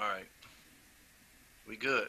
All right, we good.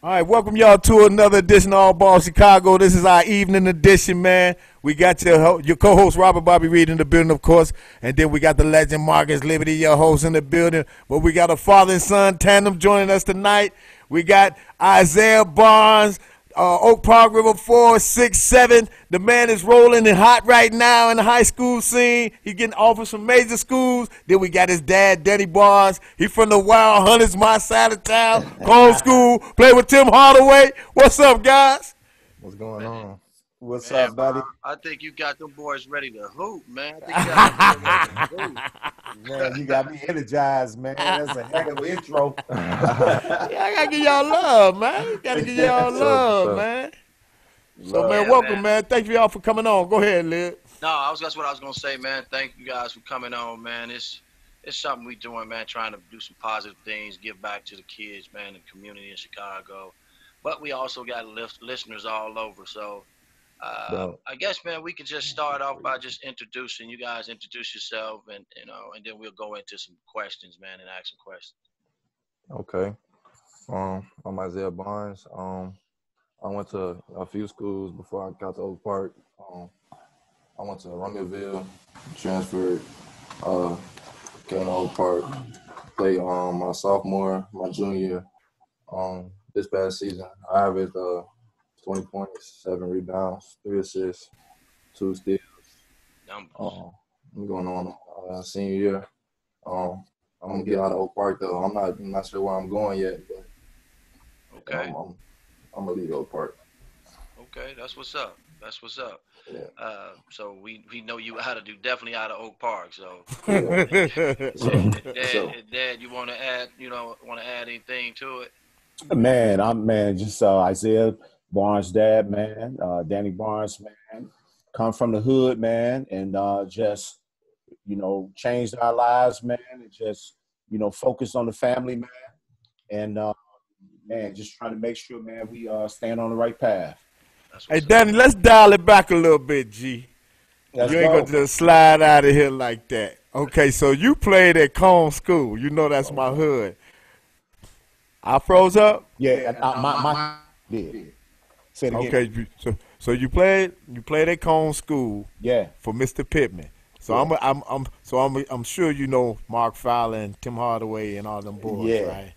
All right, welcome y'all to another edition of All Ball Chicago. This is our evening edition, man. We got your co-host Robert Bobby Reed in the building, of course, and then we got the legend Marcus Liberty, your host, in the building. But we got a father and son tandem joining us tonight. We got Isaiah Barnes, Oak Park River 467. The man is rolling and hot right now in the high school scene. He's getting offers from major schools. Then we got his dad, Danny Barnes. He from the Wild Hunters, my side of town. Home school. Play with Tim Hardaway. What's up, guys? What's going Man, on? What's man, up, buddy? I think you got them boys ready to hoop, man. I think you got them boys ready to hoop. Man, you got me energized, man. That's a heck of an intro. Yeah, I gotta give y'all love, man. Gotta give y'all For sure, for love, sure. man. So, Love. man, Yeah, welcome, man. man. Thank you all for coming on. Go ahead, Lid. No, that's what I was gonna say, man. Thank you guys for coming on, man. It's something we doing, man. Trying to do some positive things, give back to the kids, man, the community in Chicago. But we also got listeners all over, so. Bro, I guess, man, we can just start off by just introducing you guys. Introduce yourself, and and then we'll go into some questions, man, and ask some questions. okay. I'm Isaiah Barnes. I went to a few schools before I got to Oak Park. I went to Rumeoville, transferred, uh, came to Oak Park, played my sophomore, my junior. This past season, I averaged 20 points, 7 rebounds, 3 assists, 2 steals. Numbers. Um, I'm going on senior year. Um, I'm gonna get out of Oak Park though. I'm not sure where I'm going yet, but Okay, I'm gonna leave Oak Park. okay, that's what's up. That's what's up. Yeah, So we know you how to do definitely out of Oak Park. So, yeah, for sure. Dad, you want to add, want to add anything to it? Man, I'm just Isaiah Barnes' dad, man. Danny Barnes, man. Come from the hood, man, and just changed our lives, man, and just focused on the family, man, and man, just trying to make sure, man, we stand on the right path. That's Hey, what's up. Danny, let's dial it back a little bit, G. Let's You ain't gonna go. just slide out of here like that. Okay, so you played at Cone School. You know that's my hood. I froze up. Yeah, my did. Say it again. Okay, so you played at Cone School Yeah, for Mr. Pittman. So yeah, I'm sure you know Mark Fowler and Tim Hardaway and all them boys, yeah. right?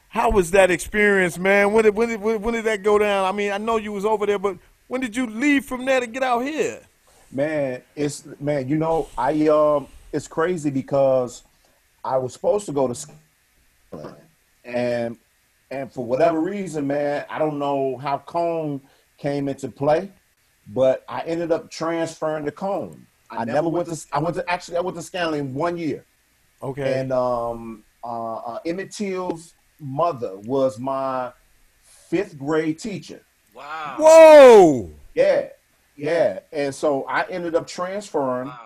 How was that experience, man? When did that go down? I mean, I know you was over there, but when did you leave from there to get out here? Man, it's crazy because I was supposed to go to Scotland, and for whatever reason, man, I don't know how Cone came into play, but I ended up transferring to Cone. I went to Scanlon 1 year, Okay. and Emmett Till's mother was my fifth grade teacher. Wow, Whoa. Yeah, yeah, and so I ended up transferring wow.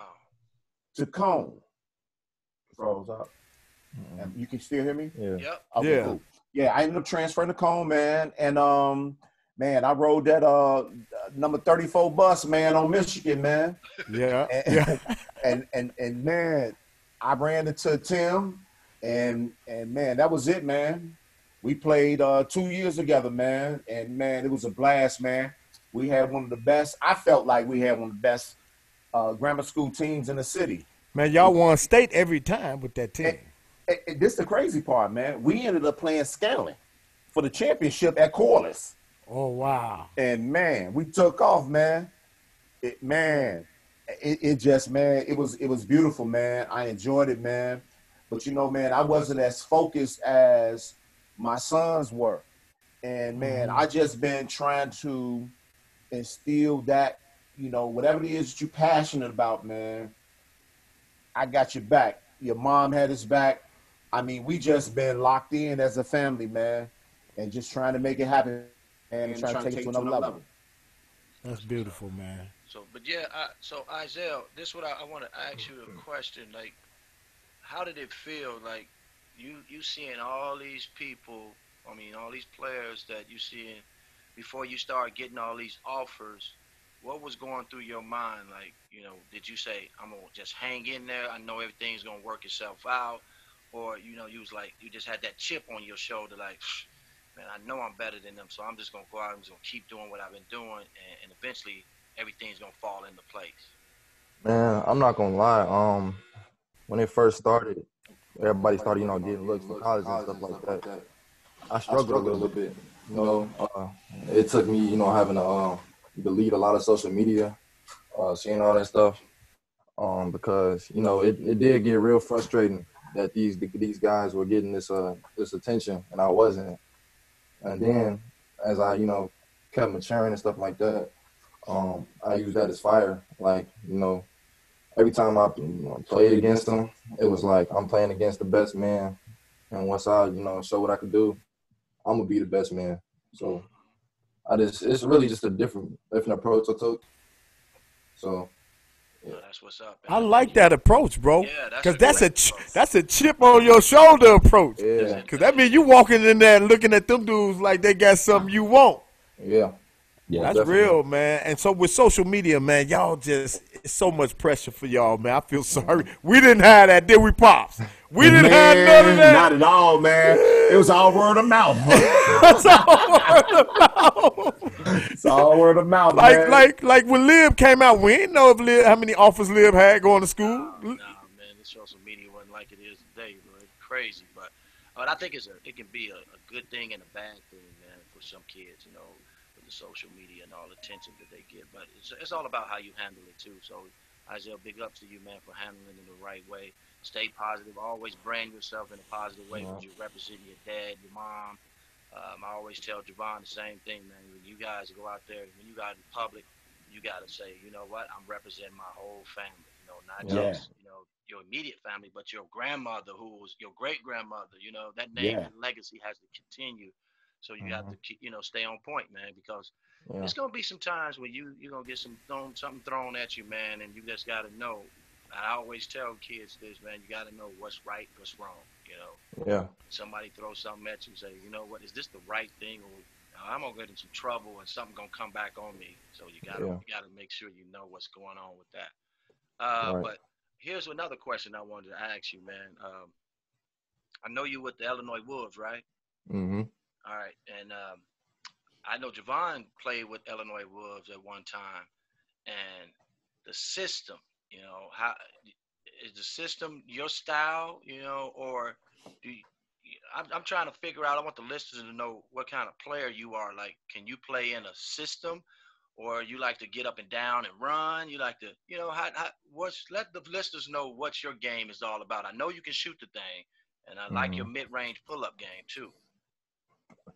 to Cone. Froze up. Mm, You can still hear me? yeah, Yep. Okay, Yeah. cool. Yeah, I ended up transferring to Cone, man, and man, I rode that number 34 bus, man, on Michigan, man, Yeah. Yeah. and and man, I ran into Tim, and man, that was it, man. We played 2 years together, man, and man, it was a blast, man. We had one of the best. I felt like we had one of the best grammar school teams in the city. Man, y'all won state every time with that And, team. and this is the crazy part, man. We ended up playing Scanlon for the championship at Corliss. Oh wow. And man, we took off, man. It just, man, it was beautiful, man. I enjoyed it, man. But man, I wasn't as focused as my sons were. And man, Hmm. I just been trying to instill that, whatever it is that you're passionate about, man. I got your back. Your mom had his back. I mean, we just been locked in as a family, man, and just trying to make it happen, man, and trying to take it to another level. That's beautiful, man. So, but yeah, so Isaiah, this is what I want to ask you a question. Like, how did it feel? Like, you seeing all these people, I mean, all these players that you seeing before you start getting all these offers. What was going through your mind? Like, did you say, I'm gonna just hang in there? I know everything's gonna work itself out, or you was like you just had that chip on your shoulder, like, man, I know I'm better than them, so I'm just gonna go out and just gonna keep doing what I've been doing, and eventually everything's gonna fall into place. Man, I'm not gonna lie. When it first started, everybody started, getting looks for college and stuff like that. I struggled a little bit. It took me, having to delete a lot of social media, seeing all that stuff, because it did get real frustrating that these guys were getting this attention and I wasn't. And then as I kept maturing and stuff like that, I used that as fire. Like every time I played against them, it was like I'm playing against the best man, and once I show what I could do, I'm gonna be the best man. So it's really just a different approach I took. So yeah, that's what's up. I like that approach, bro. Yeah, because that's a chip on your shoulder approach. Yeah, because that means you walking in there and looking at them dudes like they got something you want. Yeah. Yeah, that's definitely real, man. And so with social media, man, y'all it's so much pressure for y'all, man. I feel sorry. We didn't have that, did we, Pops? We didn't have none of that. Not at all, man. It was all word of mouth. It's all word of mouth. It's all word of mouth, man. Like when Lib came out, we didn't know if how many offers Lib had going to school. Nah, man, this social media wasn't like it is today, bro. It's crazy, but I think it can be a good thing and a bad thing, man, for some kids, the social media and all the attention that they get, but it's all about how you handle it too. So Isaiah, big ups to you, man, for handling it the right way. Stay positive, always brand yourself in a positive way when you're representing your dad, your mom. I always tell Javon the same thing, man. When you guys go out there, when you go out in public, you got to say, you know what, I'm representing my whole family, not just your immediate family, but your grandmother, who was your great grandmother, that name and legacy has to continue. So you have to keep, stay on point, man, because it's gonna be some times when you're gonna get something thrown at you, man, and you just gotta know. I always tell kids this, man, you gotta know what's right, what's wrong. Yeah. Somebody throws something at you, say, you know what, is this the right thing, or I'm gonna get in some trouble and something gonna come back on me. So you gotta make sure you know what's going on with that. Right. But here's another question I wanted to ask you, man. I know you with the Illinois Wolves, right? Mm-hmm. All right, and I know Javon played with Illinois Wolves at one time, and the system, how is the system your style, or do you, I'm trying to figure out. I want the listeners to know what kind of player you are. Like, can you play in a system, or you like to get up and down and run? You like to, let the listeners know what your game is all about. I know you can shoot the thing, and I like your mid-range pull-up game too.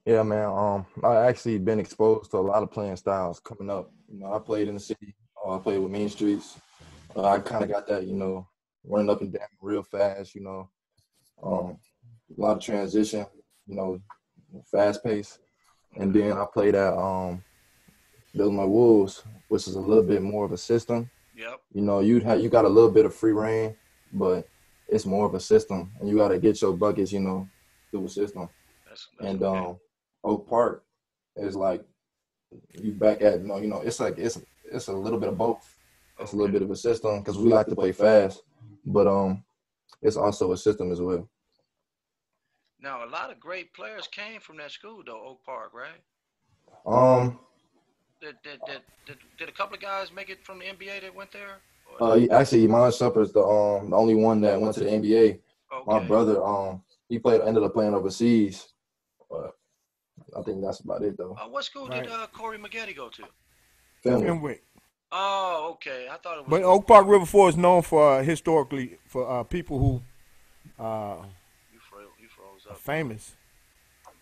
Yeah, man. I actually been exposed to a lot of playing styles coming up. I played in the city. I played with Mean Streets. I kind of got that, running up and down real fast. A lot of transition. Fast pace. And then I played at Illinois Wolves, which is a little bit more of a system. Yep. You got a little bit of free reign, but it's more of a system, and you got to get your buckets, through a system. That's and okay. Oak Park is like you back at it's like it's a little bit of both. It's a little bit of a system because we like to play fast, but it's also a system as well. Now, a lot of great players came from that school, though, Oak Park, right? Did a couple of guys make it from the NBA that went there? Actually, Iman Shumpert's the only one that went to the NBA. Okay. My brother, he ended up playing overseas, but I think that's about it, though. What school did Corey Maggette go to? Fenwick. Oh, okay. I thought it was. But Oak Park River Forest is known for historically for people who You froze up. famous.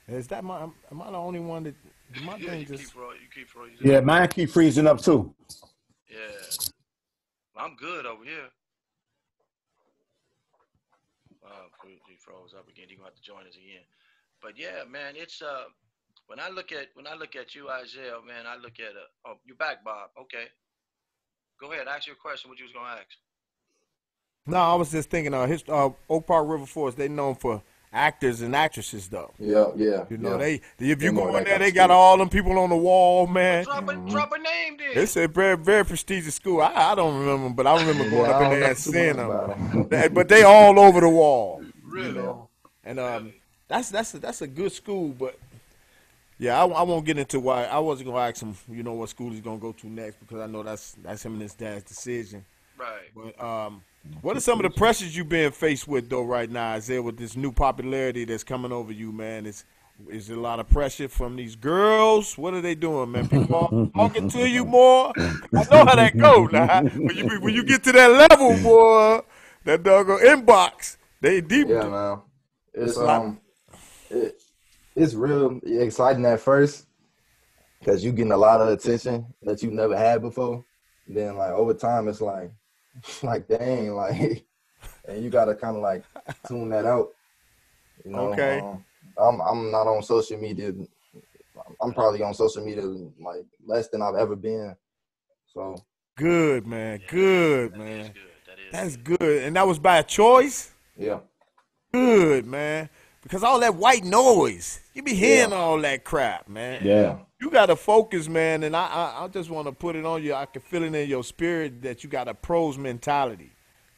Is that am I the only one that my Yeah, thing you just keep freezing. Yeah, mine keep freezing up too. Yeah. I'm good over here. He froze up again. You're gonna have to join us again. But yeah, man, it's when I look at you, Isaiah, man, I look at you're back, Bob. Okay. Go ahead, ask your question. What you was gonna ask? No, I was just thinking Oak Park River Forest, they known for actors and actresses though. Yeah. If you go in there, they got all them people on the wall, man. Drop a name then. It's a very, very prestigious school. I don't remember, but I remember going up in there and seeing them. But they all over the wall. Really? And Really? that's a good school, but yeah, I won't get into why. I wasn't gonna ask him, what school he's gonna go to next because I know that's him and his dad's decision. Right. But what are some of the pressures you've been faced with though right now, Isaiah, with this new popularity that's coming over you, man? Is there a lot of pressure from these girls? What are they doing, man? People talking to you more? I know how that go now. When you get to that level, boy, that doggone inbox, they deep. Yeah, man. It's a lot. it's real exciting at first because you getting a lot of attention that you never had before. Then like over time, it's like dang, like, and you gotta kind of like tune that out. Okay. I'm not on social media. I'm probably on social media like less than I've ever been. So good, man. Good, man. Is good. That's good. And that was by choice? yeah. Good, man. Because all that white noise, you be hearing all that crap, man. Yeah. You got to focus, man. And I just want to put it on you. I can feel it in your spirit that you got a pros mentality.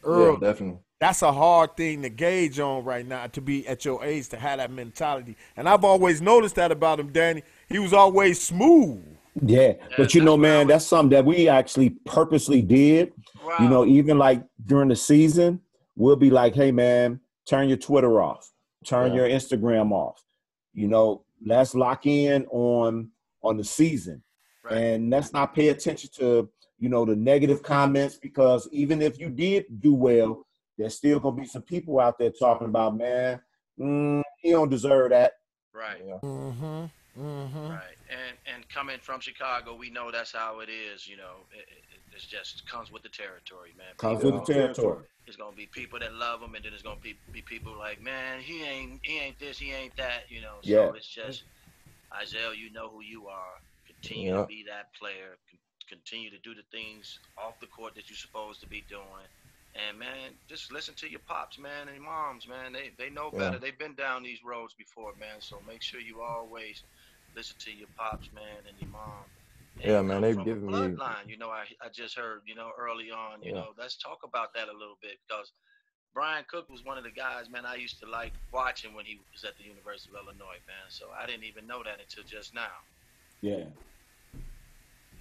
Yeah, definitely. That's a hard thing to gauge on right now, to be at your age, to have that mentality. And I've always noticed that about him, Danny. He was always smooth. Yeah, but man, that's something that we actually purposely did. Wow. Even like during the season, we'll be like, hey, man, turn your Twitter off. Turn your Instagram off. Let's lock in on the season. Right. And let's not pay attention to, the negative comments, because even if you did do well, there's still going to be some people out there talking about, man, he don't deserve that. Right. Yeah. Right. And coming from Chicago, we know that's how it is. It's just comes with the territory, man. Comes with the territory. It's gonna be people that love him, and then it's gonna be people like, man, he ain't this, he ain't that. So it's just, Isaiah, you know who you are. Continue to be that player. Continue to do the things off the court that you're supposed to be doing. And man, just listen to your pops, man, and your moms, man. They know better. They've been down these roads before, man. So make sure you always listen to your pops, man, and your mom. And Yeah, man, they've from given a me. bloodline. I just heard, early on, let's talk about that a little bit, because Brian Cook was one of the guys, man, I used to like watching when he was at the University of Illinois, man. So I didn't even know that until just now. Yeah.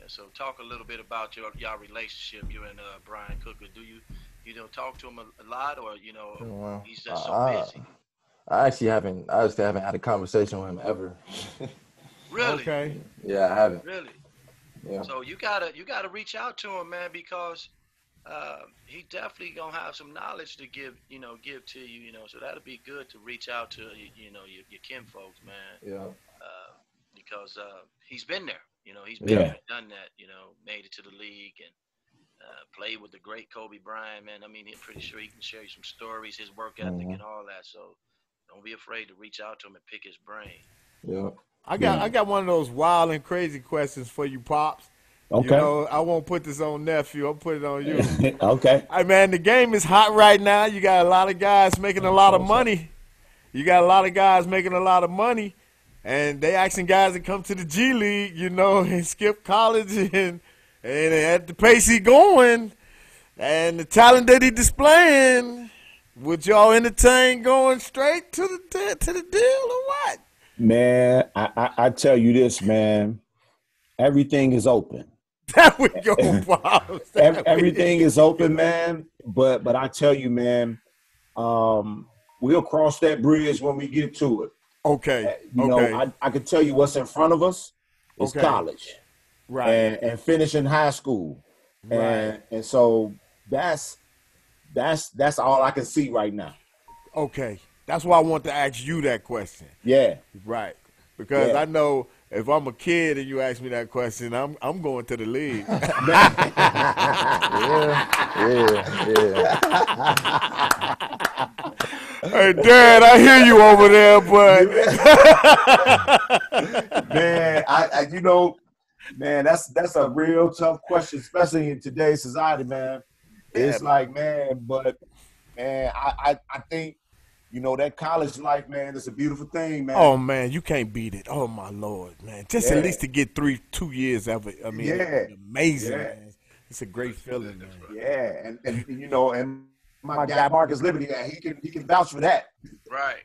So talk a little bit about your relationship, you and Brian Cook. Do you talk to him a lot, or Well, he's just so busy? I actually haven't had a conversation with him ever. Really? Okay. Yeah, I haven't. Really? Yeah. So you gotta reach out to him, man, because he definitely gonna have some knowledge to give to you. So that'll be good to reach out to your kinfolks, man. Yeah. Because he's been there. He's been there, done that. Made it to the league and played with the great Kobe Bryant, man. I mean, I'm pretty sure he can share you some stories, his work ethic, and all that. So don't be afraid to reach out to him and pick his brain. Yeah. I got one of those wild and crazy questions for you, Pops. Okay. I won't put this on nephew. I'll put it on you. Okay. Hey, man, the game is hot right now. You got a lot of guys making a lot of money. And they asking guys to come to the G League, and skip college and at the pace he going and the talent that he displaying, would y'all entertain going straight to the deal or what? Man, I tell you this, man. Everything is open. That we go, Pops. Everything is open, man. But I tell you, man, we'll cross that bridge when we get to it. Okay. I can tell you what's in front of us is college, Right. and finishing high school, Right. and so that's all I can see right now. Okay. That's why I want to ask you that question. Yeah, Right. Because Yeah. I know if I'm a kid and you ask me that question, I'm going to the league. Hey, Dad, I hear you over there, but man, man, that's a real tough question, especially in today's society, man. It's like, man, but man, I think, that college life, man, it's a beautiful thing, man. oh man, you can't beat it. Oh my Lord, man! Just Yeah. at least to get 2 years of it. I mean, Yeah. it's amazing, Yeah. man. It's a great feeling, man. Yeah, and my guy Marcus Liberty, he can vouch for that. Right.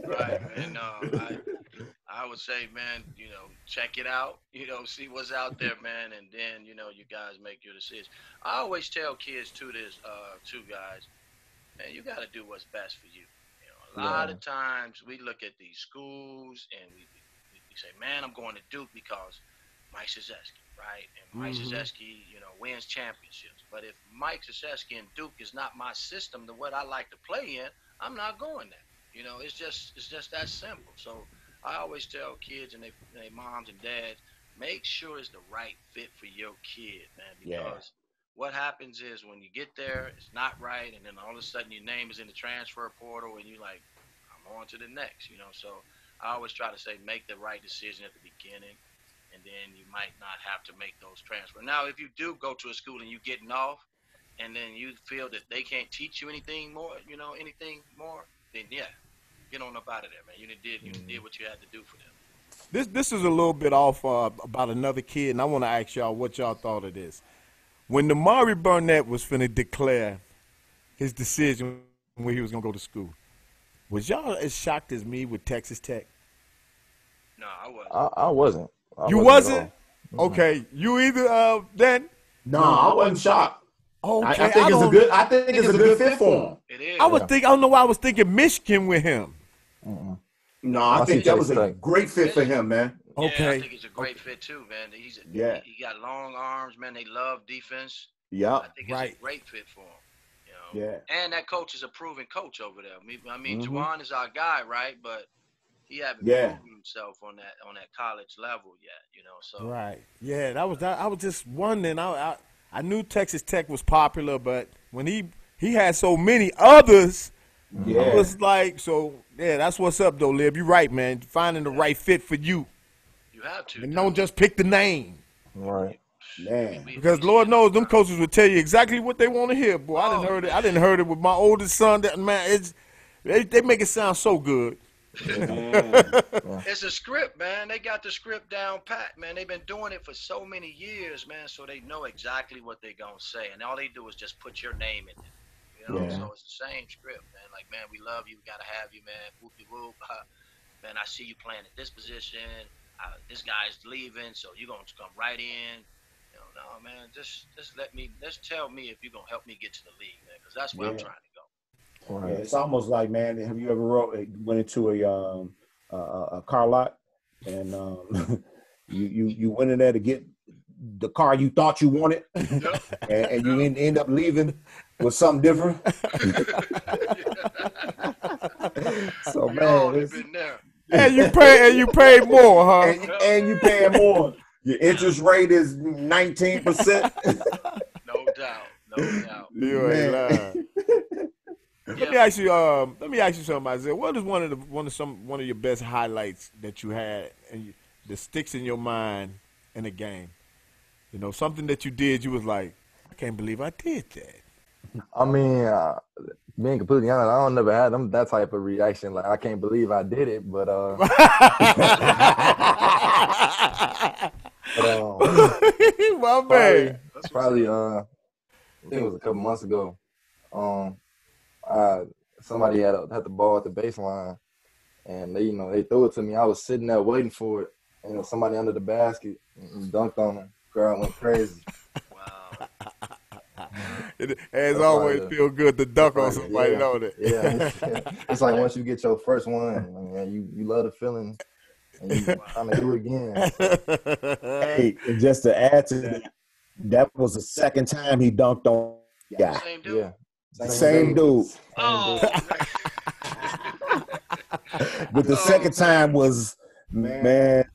Right. And I would say, man, check it out. See what's out there, man, and then you guys make your decision. I always tell kids too this, too, guys. Man, you got to do what's best for you. A lot Yeah. of times we look at these schools and we say, man, I'm going to Duke because Mike Krzyzewski, right? And Mike Krzyzewski, wins championships. But if Mike Krzyzewski and Duke is not my system, the what I like to play in, I'm not going there. It's just that simple. So I always tell kids and they moms and dads, make sure it's the right fit for your kid, man, Yeah. because what happens is when you get there, it's not right, and then all of a sudden your name is in the transfer portal, and you're like, I'm on to the next. So I always try to say, make the right decision at the beginning, and then you might not have to make those transfers. Now, if you do go to a school and you're getting off, and then you feel that they can't teach you anything more, then yeah, get on up out of there, man. You did what you had to do for them. This is a little bit off about another kid, and I want to ask y'all what y'all thought of this. When Namari Burnett was finna declare his decision when he was gonna go to school, was y'all as shocked as me with Texas Tech? No, I wasn't. I wasn't. You at wasn't? all. Okay, you either then? No, I wasn't shocked. Okay, I think it's a good fit for him. It is. I don't know why I was thinking Michigan with him. No, I think that was a great fit for him, man. Yeah, I Okay. think he's a great fit too, man. Yeah. He got long arms, man. They love defense. Yeah. I think it's Right. a great fit for him. Yeah. And that coach is a proven coach over there. I mean, Juwan is our guy, right? But he haven't Yeah. proven himself on that college level yet. So Right. Yeah, that was that. I was just wondering. I knew Texas Tech was popular, but when he had so many others, Yeah. it was like, so yeah, that's what's up though, Lib. You're right, man. Finding the right fit for you, you have to. and don't just pick the name. Right. Man. Because Lord knows them coaches will tell you exactly what they want to hear. Boy, I didn't heard it with my oldest son. That man, they make it sound so good. It's a script, man. They got the script down pat, man. They've been doing it for so many years, man, so they know exactly what they're going to say. And all they do is just put your name in it. Yeah. So it's the same script, man. Like, man, we love you. We got to have you, man. Whoop-de-whoop. Man, I see you playing at this position. This guy's leaving, so you're going to come right in. No, man, just tell me if you're going to help me get to the league, man, because that's where I'm trying to go. Right. Yeah, it's almost like, man, have you ever went into a car lot and you went in there to get the car you thought you wanted, and you end up leaving with something different? So We all man, have been there. And you pay more, huh? and you paying more. Your interest rate is 19%. No doubt. You ain't lying. Let me ask you something, Isaiah. What is one of your best highlights that you had and that sticks in your mind in a game? Something that you did. You was like, I can't believe I did that. I mean, being completely honest, I don't never had that type of reaction. Like, I can't believe I did it, but My man. probably I think it was a couple months ago. Somebody had the ball at the baseline, and they threw it to me. I was sitting there waiting for it, and somebody under the basket dunked on him. Crowd went crazy. Wow. As always, feel good to dunk on somebody, yeah. don't it? Yeah, it's like once you get your first one, and you love the feeling, and you trying to do it again. Hey, and just to add to that was the second time he dunked on the guy. Same dude. Yeah, Same dude. Oh, But the second time was, man,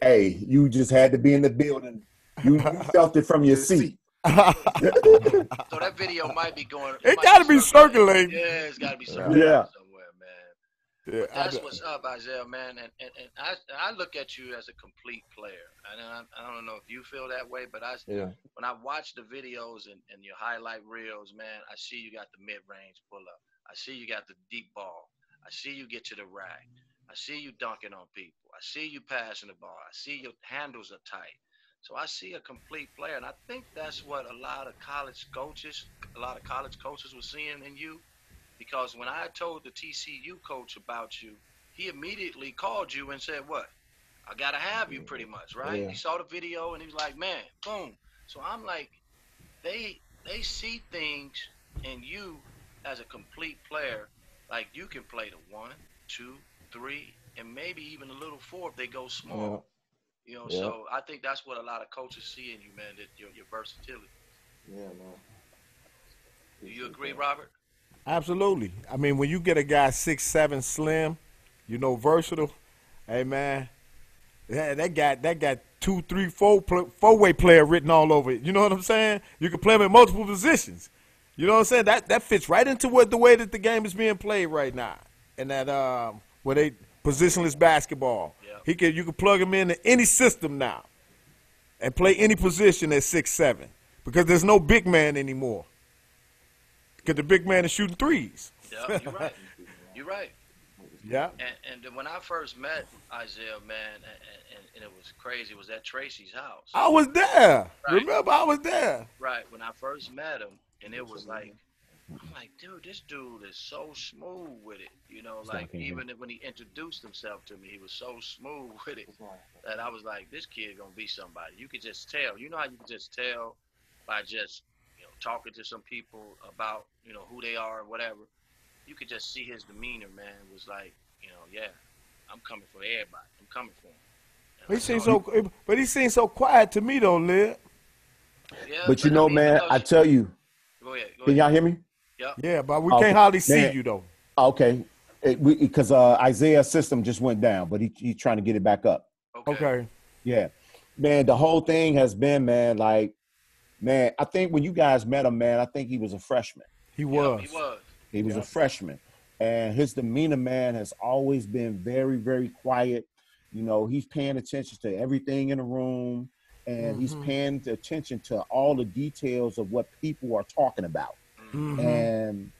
hey, you just had to be in the building. You felt it from your seat. So that video might be going. It got to be circulating. Yeah, it's got to be circulating Yeah. somewhere, man. Yeah, That's what's up, Isaiah, man. And I look at you as a complete player. And I don't know if you feel that way, but when I watch the videos and your highlight reels, man, I see you got the mid-range pull-up. I see you got the deep ball. I see you get to the rack. I see you dunking on people. I see you passing the ball. I see your handles are tight. So I see a complete player, and I think that's what a lot of college coaches were seeing in you, because when I told the TCU coach about you, he immediately called you and said, "What? I gotta have you," pretty much, right? Yeah. He saw the video and he was like, "Man, boom." So I'm like, they see things in you as a complete player. Like you can play the 1, 2, 3, and maybe even a little 4 if they go Yeah. small. You know, Yeah. so I think that's what a lot of coaches see in you, man. That your versatility. Yeah, man. Do you agree, Robert? Absolutely. I mean, when you get a guy 6'7", slim, versatile. Hey man, that got 2, 3, 4 way player written all over it. You know what I'm saying? You can play him in multiple positions. You know what I'm saying? That fits right into the way that the game is being played right now, and that where they positionless basketball. Yeah. You can plug him into any system now, and play any position at 6'7", because there's no big man anymore. Because the big man is shooting threes. Yeah, you're right. You're right. Yeah. And when I first met Isaiah, man, and it was crazy, it was at Tracy's house. I was there. Right. Remember, I was there. Right. When I first met him, and it was like, I'm like, dude, this dude is so smooth with it. Like even when he introduced himself to me, he was so smooth with it that I was like, this kid gonna be somebody. You could just tell. You know how you can just tell by just talking to some people about who they are or whatever. You could just see his demeanor, man. It was like, yeah, I'm coming for everybody. I'm coming for him. But he seems so quiet to me though, Lib. Yeah, But man, I tell you. Go ahead. Can y'all hear me? Yeah. Yeah, but we can't hardly see you though. Okay, because Isaiah's system just went down, but he's trying to get it back up. Okay. Yeah, man. The whole thing has been, man. Like, man, I think when you guys met him, man, I think he was a freshman. He was. He was a freshman, and his demeanor, man, has always been very, very quiet. He's paying attention to everything in the room, and he's paying attention to all the details of what people are talking about. And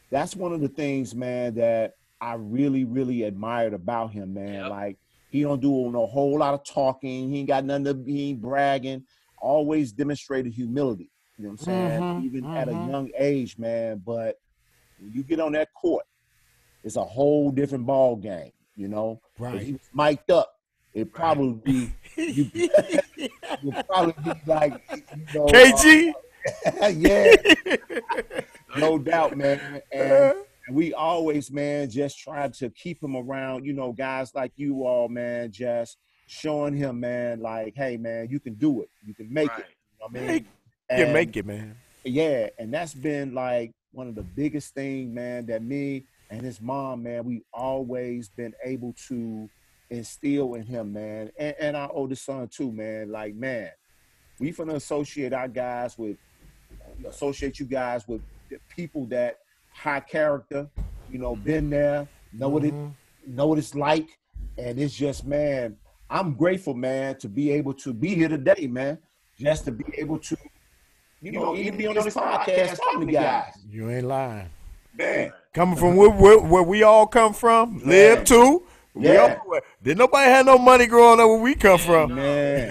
that's one of the things, man, that I really, really admired about him, man. Yep. Like, he don't do no whole lot of talking. He ain't got nothing he ain't bragging. Always demonstrated humility. You know what I'm saying? Even at a young age, man. But when you get on that court, it's a whole different ball game, Right. If he was mic'd up, it'd probably be would probably be like KG. Yeah. No doubt, man. And we always, man, just try to keep him around, guys like you all, man, just showing him, man, like, hey, man, you can do it. You can make it. You know what I mean? You can make it, man. Yeah, and that's been like one of the biggest things, man, that me and his mom, man, we always been able to instill in him, man, and our oldest son too, man. Like, man, we finna associate you guys with the people that high character, been there, know what it's like, and it's just, man, I'm grateful, man, to be able to be here today, man, just to be able to, even be on this podcast talking to guys. You ain't lying. Man. Coming from where we all come from, live too. Yeah. Didn't nobody have no money growing up where we come from. Man.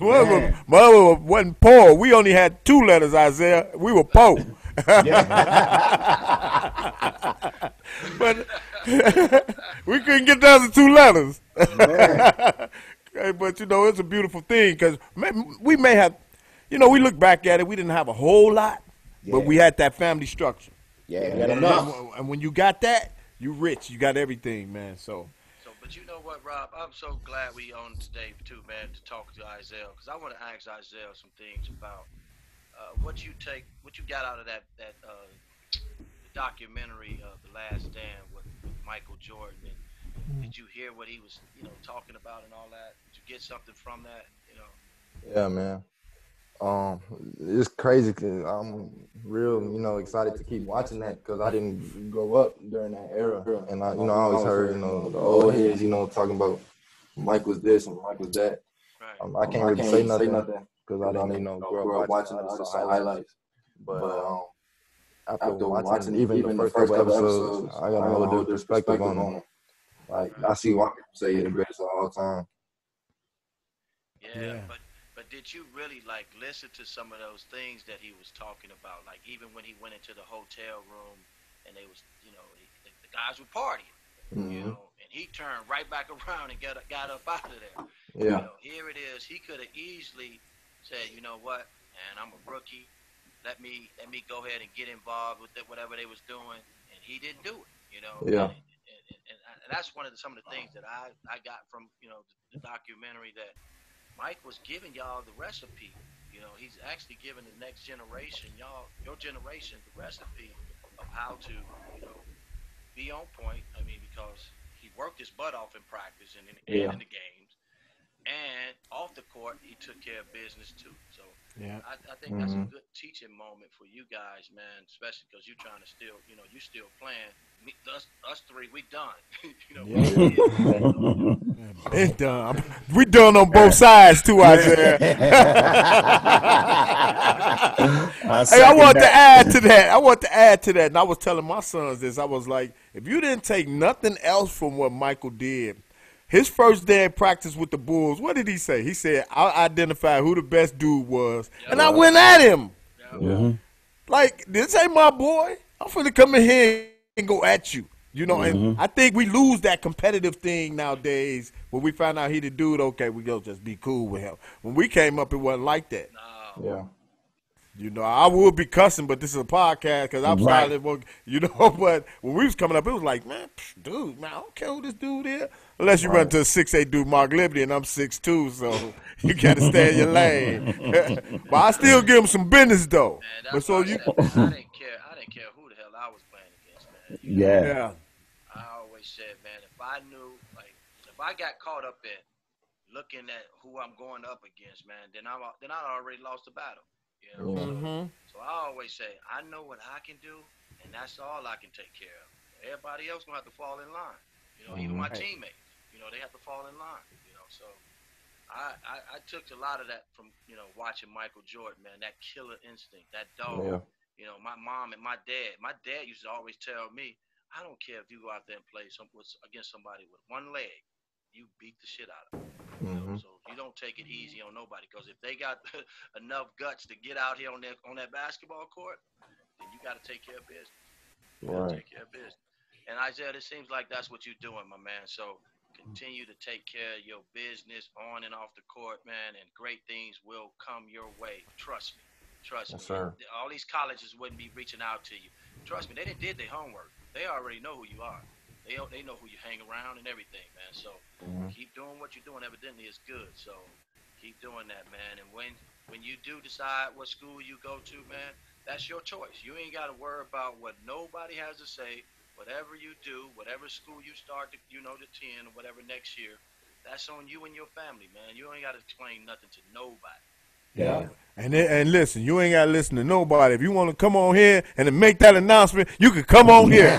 Mother wasn't poor. We only had 2 letters, Isaiah. We were poor. But we couldn't get down to 2 letters. But, it's a beautiful thing because we may have, we look back at it, we didn't have a whole lot, but we had that family structure. Yeah, we had enough. And when you got that, you rich. You got everything, man. But you know what, Rob? I'm so glad we on today too, man, to talk to Isaiah, because I want to ask Isaiah some things about what you got out of that documentary, The Last Stand with Michael Jordan. And did you hear what he was, talking about and all that? Did you get something from that? Yeah, man. It's crazy because I'm real, excited to keep watching that because I didn't grow up during that era, and I always heard, the old heads, talking about Mike was this and Mike was that. Right. I can't really say nothing because I didn't, grow up watching the other side highlights. But after watching even the first couple episodes, I got a whole different perspective on them. Like, I see why people say he's the greatest of all time. Yeah. But did you really listen to some of those things that he was talking about? Like even when he went into the hotel room and they was, the guys were partying, and he turned right back around and got up out of there. Yeah. Here it is. He could have easily said, you know what, man, I'm a rookie. Let me go ahead and get involved with whatever they was doing, and he didn't do it. Yeah. And that's some of the things that I got from the documentary, that Mike was giving y'all the recipe. He's actually giving the next generation, your generation, the recipe of how to be on point. I mean, because he worked his butt off in practice and in the games, and off the court he took care of business too. So I think that's a good teaching moment for you guys, man, especially because you're trying to still, you still playing. Us three, we done. It's done. We done on both sides too, Isaiah. Hey, I want to add to that. And I was telling my sons this. I was like, if you didn't take nothing else from what Michael did, his first day of practice with the Bulls, what did he say? He said, I identified who the best dude was, and I went at him. Like, this ain't my boy. I'm finna come in here and go at you. And I think we lose that competitive thing nowadays. When we find out he the dude, okay, we go just be cool with him. When we came up, it wasn't like that. No. Yeah. I would be cussing, but this is a podcast because I'm silent. But when we was coming up, it was like, man, dude, man, I don't care who this dude is. Unless you run to a 6'8" dude, Mark Liberty, and I'm 6'2", so you got to stay in your lane. But I still give him some business, though. Man, I didn't care who the hell I was playing against, man. Yeah. I always said, man, if I knew, like, if I got caught up in looking at who I'm going up against, man, then I already lost the battle. So I always say, I know what I can do, and that's all I can take care of. Everybody else gonna have to fall in line. Even my teammates, they have to fall in line. So I took a lot of that from watching Michael Jordan, man. That killer instinct, that dog. My mom and my dad used to always tell me, I don't care if you go out there and play against somebody with one leg, you beat the shit out of them. So you don't take it easy on nobody, because if they got enough guts to get out here on that basketball court, then you got to take care of business. Take care of business. And Isaiah, it seems like that's what you're doing, my man. So continue to take care of your business on and off the court, man, and great things will come your way. Trust me. Yes, sir. All these colleges wouldn't be reaching out to you. Trust me, they did their homework. They already know who you are. They know who you hang around and everything, man. So keep doing what you're doing. Evidently, it's good. So keep doing that, man. And when you do decide what school you go to, man, that's your choice. You ain't got to worry about what nobody has to say. Whatever you do, whatever school you start to, to 10 or whatever next year, that's on you and your family, man. You ain't got to explain nothing to nobody. Yeah. And listen, you ain't got to listen to nobody. If you want to come on here and to make that announcement, you can come on here.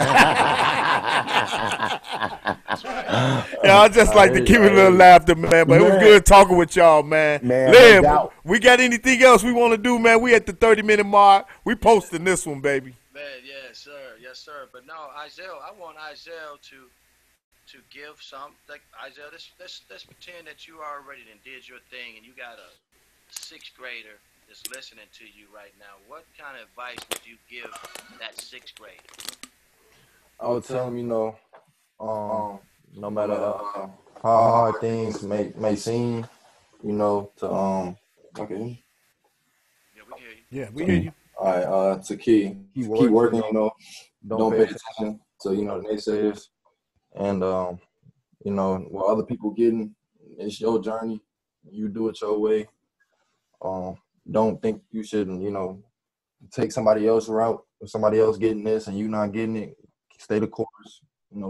I just like to keep a little laughter, man. But it was good talking with y'all, man. Liv, we got anything else we want to do, man? We at the 30-minute mark. We posting this one, baby. Man, yes, sir. But no, Isaiah, I want Isaiah to give some. Like, Isaiah, let's pretend that you already did your thing, and you got a sixth grader that's listening to you right now. What kind of advice would you give that sixth grader? I would tell him, no matter how hard things may seem, to Yeah, we hear you. Yeah, we hear you. All right, to keep working, don't pay attention to, the naysayers. And, what other people getting, it's your journey. You do it your way. Don't think you shouldn't, take somebody else's route. If somebody else getting this and you not getting it, stay the course,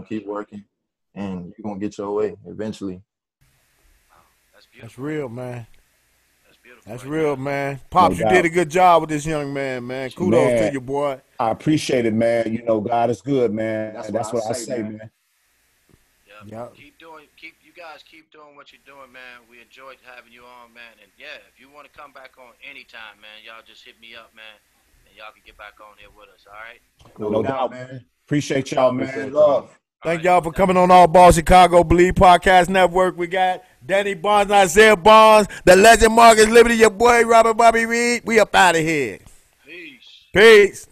keep working, and you're going to get your way eventually. Wow, that's beautiful. That's real, man. That's real, man. Pops, you did a good job with this young man, man. Kudos to you, boy. I appreciate it, man. God is good, man. That's what I say, man. Yeah. You guys keep doing what you're doing, man. We enjoyed having you on, man. And yeah, if you want to come back on anytime, man, y'all just hit me up, man, and y'all can get back on here with us. All right? No doubt, man. Appreciate y'all, man. Love. Thank y'all for coming on All Ball Chicago Believe Podcast Network. We got Danny Barnes, Isaiah Barnes, the legend Marcus Liberty, your boy Robert Bobby Reed. We up out of here. Peace. Peace.